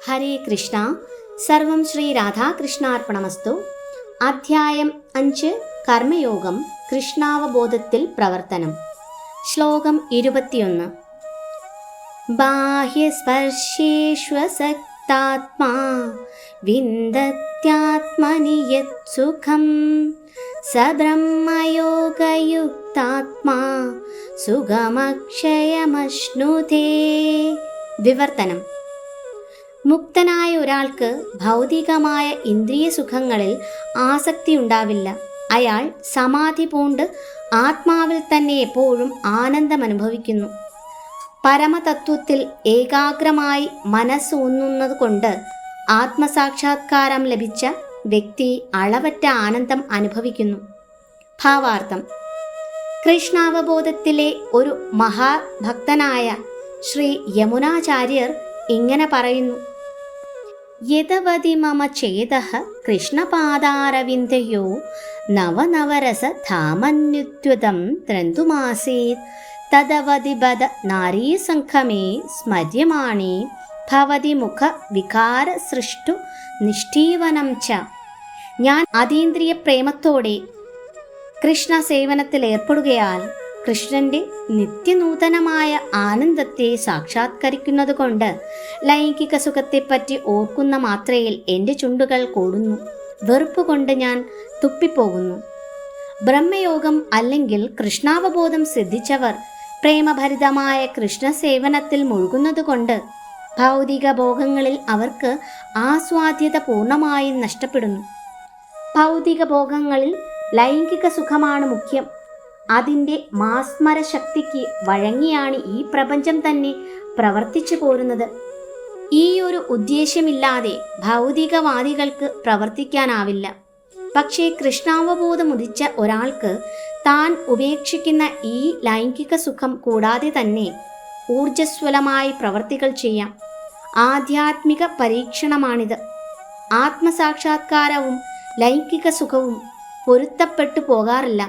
ഹരേ കൃഷ്ണ. സർവം ശ്രീ രാധാകൃഷ്ണാർപ്പണമസ്തു. അധ്യായം 5 കർമ്മയോഗം, കൃഷ്ണാവബോധത്തിൽ പ്രവർത്തനം. ശ്ലോകം 21. ബാഹ്യസ്പർശേഷ്വസക്താത്മാ വിന്ദത്യാത്മനി യത്സുഖം സ ബ്രഹ്മയോഗയുക്താത്മാ സുഖമക്ഷയമശ്നുതേ. വിവർത്തനം. മുക്തനായ ഒരാൾക്ക് ഭൗതികമായ ഇന്ദ്രിയ സുഖങ്ങളിൽ ആസക്തിയുണ്ടാവില്ല. അയാൾ സമാധി പൂണ്ട് ആത്മാവിൽ തന്നെ എപ്പോഴും ആനന്ദമനുഭവിക്കുന്നു. പരമതത്വത്തിൽ ഏകാഗ്രമായി മനസ്സൂന്നുന്നത് കൊണ്ട് ആത്മസാക്ഷാത്കാരം ലഭിച്ച വ്യക്തി അളവറ്റ ആനന്ദം അനുഭവിക്കുന്നു. ഭാവാർത്ഥം. കൃഷ്ണാവബോധത്തിലെ ഒരു മഹാഭക്തനായ ശ്രീ യമുനാചാര്യർ ഇങ്ങനെ പറയുന്നു: യതവതി മമ ചേതഃ കൃഷ്ണപാദാരവിന്ദയോ നവനവരസ ധാമന്യുദ്യുതം ത്രന്തുമാസീത് തദവതി ബദ നാരീസംഘമേ സ്മര്യമാണേ ഭവതി മുഖ വികാര സൃഷ്ടു നിഷ്ഠീവനം ച. ഞാൻ അതീന്ദ്രിയ പ്രേമത്തോടെ കൃഷ്ണ സേവനത്തിൽ ഏർപ്പെടുകയാൽ കൃഷ്ണന്റെ നിത്യനൂതനമായ ആനന്ദത്തെ സാക്ഷാത്കരിക്കുന്നതുകൊണ്ട് ലൈംഗിക സുഖത്തെപ്പറ്റി ഓർക്കുന്ന മാത്രയിൽ എൻ്റെ ചുണ്ടുകൾ കൂടുന്നു. വെറുപ്പുകൊണ്ട് ഞാൻ തുപ്പിപ്പോകുന്നു. ബ്രഹ്മയോഗം അല്ലെങ്കിൽ കൃഷ്ണാവബോധം സിദ്ധിച്ചവർ പ്രേമഭരിതമായ കൃഷ്ണസേവനത്തിൽ മുഴുകുന്നതുകൊണ്ട് ഭൗതിക ഭോഗങ്ങളിൽ അവർക്ക് ആസ്വാദ്യത പൂർണ്ണമായും നഷ്ടപ്പെടുന്നു. ഭൗതിക ഭോഗങ്ങളിൽ ലൈംഗിക സുഖമാണ് മുഖ്യം. അതിൻ്റെ മാസ്മര ശക്തിക്ക് വഴങ്ങിയാണ് ഈ പ്രപഞ്ചം തന്നെ പ്രവർത്തിച്ചു പോരുന്നത്. ഈ ഒരു ഉദ്ദേശ്യമില്ലാതെ ഭൗതികവാദികൾക്ക് പ്രവർത്തിക്കാനാവില്ല. പക്ഷേ കൃഷ്ണാവബോധം ഉദിച്ച ഒരാൾക്ക് താൻ ഉപേക്ഷിക്കുന്ന ഈ ലൈംഗിക സുഖം കൂടാതെ തന്നെ ഊർജ്ജസ്വലമായി പ്രവർത്തികൾ ചെയ്യാം. ആധ്യാത്മിക പരീക്ഷണമാണിത്. ആത്മസാക്ഷാത്കാരവും ലൈംഗിക സുഖവും പൊരുത്തപ്പെട്ടു പോകാറില്ല.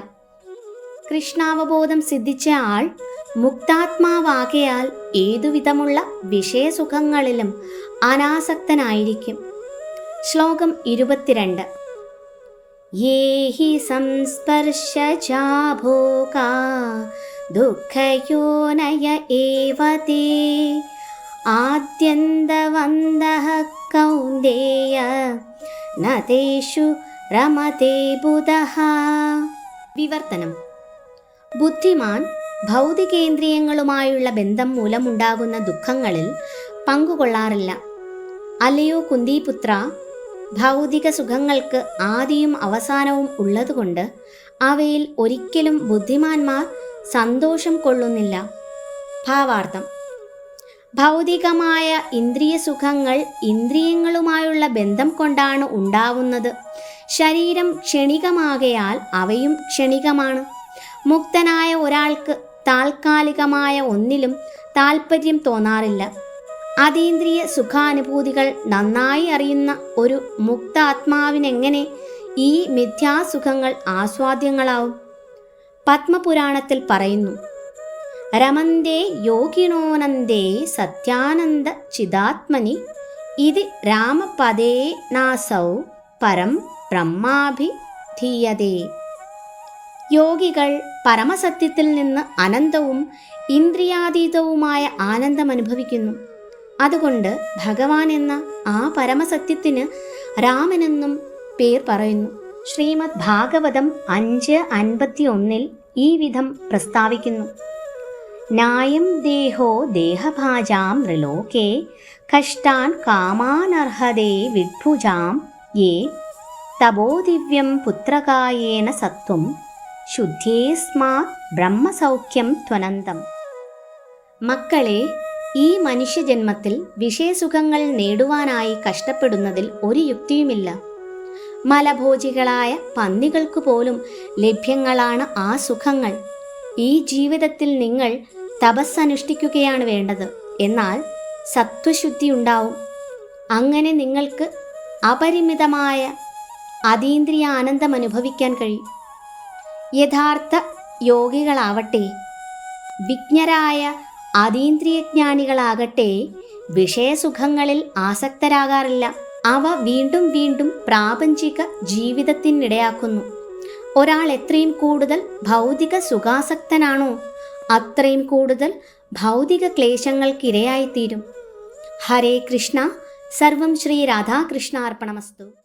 കൃഷ്ണാവബോധം സിദ്ധിച്ച ആൾ മുക്താത്മാവാകയാൽ ഏതുവിധമുള്ള വിഷയസുഖങ്ങളിലും അനാസക്തനായിരിക്കും. ശ്ലോകം 22. യേഹി സംസ്പർശജാ ഭോഗാ ദുഃഖയോനയ ഏവ തേ ആദ്യന്തവന്തഃ കൗന്ദേയ ന തേഷു രമതേ ബുധഃ. വിവർത്തനം. ബുദ്ധിമാൻ ഭൗതികേന്ദ്രിയങ്ങളുമായുള്ള ബന്ധം മൂലമുണ്ടാകുന്ന ദുഃഖങ്ങളിൽ പങ്കുകൊള്ളാറില്ല. അല്ലയോ കുന്തിപുത്ര, ഭൗതിക സുഖങ്ങൾക്ക് ആദിയും അവസാനവും ഉള്ളതുകൊണ്ട് അവയിൽ ഒരിക്കലും ബുദ്ധിമാന്മാർ സന്തോഷം കൊള്ളുന്നില്ല. ഭാവാർത്ഥം. ഭൗതികമായ ഇന്ദ്രിയ സുഖങ്ങൾ ഇന്ദ്രിയങ്ങളുമായുള്ള ബന്ധം കൊണ്ടാണ് ഉണ്ടാവുന്നത്. ശരീരം ക്ഷണികമാകയാൽ അവയും ക്ഷണികമാണ്. മുക്തനായ ഒരാൾക്ക് താൽക്കാലികമായ ഒന്നിലും താൽപ്പര്യം തോന്നാറില്ല. അതീന്ദ്രിയ സുഖാനുഭൂതികൾ നന്നായി അറിയുന്ന ഒരു മുക്താത്മാവിനെങ്ങനെ ഈ മിഥ്യാസുഖങ്ങൾ ആസ്വാദ്യങ്ങളാവും? പത്മപുരാണത്തിൽ പറയുന്നു: രമന്തേ യോഗിണോനന്ദേ സത്യാനന്ദ ചിദാത്മനി ഇതി രാമപദേ നാസൗ പരം ബ്രഹ്മാഭിധീയതേ. യോഗികൾ പരമസത്യത്തിൽ നിന്ന് അനന്തവും ഇന്ദ്രിയാതീതവുമായ ആനന്ദമനുഭവിക്കുന്നു. അതുകൊണ്ട് ഭഗവാൻ എന്ന ആ പരമസത്യത്തിന് രാമനെന്നും പേർ പറയുന്നു. ശ്രീമദ് ഭാഗവതം 5:51 ഈ വിധം പ്രസ്താവിക്കുന്നു: നായം ദേഹോ ദേഹഭാജാം നൃലോകേ കഷ്ടാൻ കാമാനർഹതേ വിഡ്ഭുജാം യേ തപോ ദിവ്യം പുത്രകായേന സത്വം ശുദ്ധേസ്മാത് ബ്രഹ്മസൗഖ്യം ത്വനന്തം. മക്കളെ, ഈ മനുഷ്യജന്മത്തിൽ വിഷയസുഖങ്ങൾ നേടുവാനായി കഷ്ടപ്പെടുന്നതിൽ ഒരു യുക്തിയുമില്ല. മലഭോജികളായ പന്നികൾക്കു പോലും ലഭ്യങ്ങളാണ് ആ സുഖങ്ങൾ. ഈ ജീവിതത്തിൽ നിങ്ങൾ തപസ്സനുഷ്ഠിക്കുകയാണ് വേണ്ടത്. എന്നാൽ സത്വശുദ്ധി ഉണ്ടാവും. അങ്ങനെ നിങ്ങൾക്ക് അപരിമിതമായ അതീന്ദ്രിയ ആനന്ദം അനുഭവിക്കാൻ കഴിയും. യഥാർത്ഥ യോഗികളാവട്ടെ, വിജ്ഞരായ അതീന്ദ്രിയജ്ഞാനികളാകട്ടെ, വിഷയസുഖങ്ങളിൽ ആസക്തരാകാറില്ല. അവ വീണ്ടും വീണ്ടും പ്രാപഞ്ചിക ജീവിതത്തിനിടയാക്കുന്നു. ഒരാൾ എത്രയും കൂടുതൽ ഭൗതിക സുഖാസക്തനാണോ അത്രയും കൂടുതൽ ഭൗതിക ക്ലേശങ്ങൾക്കിരയായിത്തീരും. ഹരേ കൃഷ്ണ. സർവം ശ്രീ രാധാകൃഷ്ണാർപ്പണമസ്തു.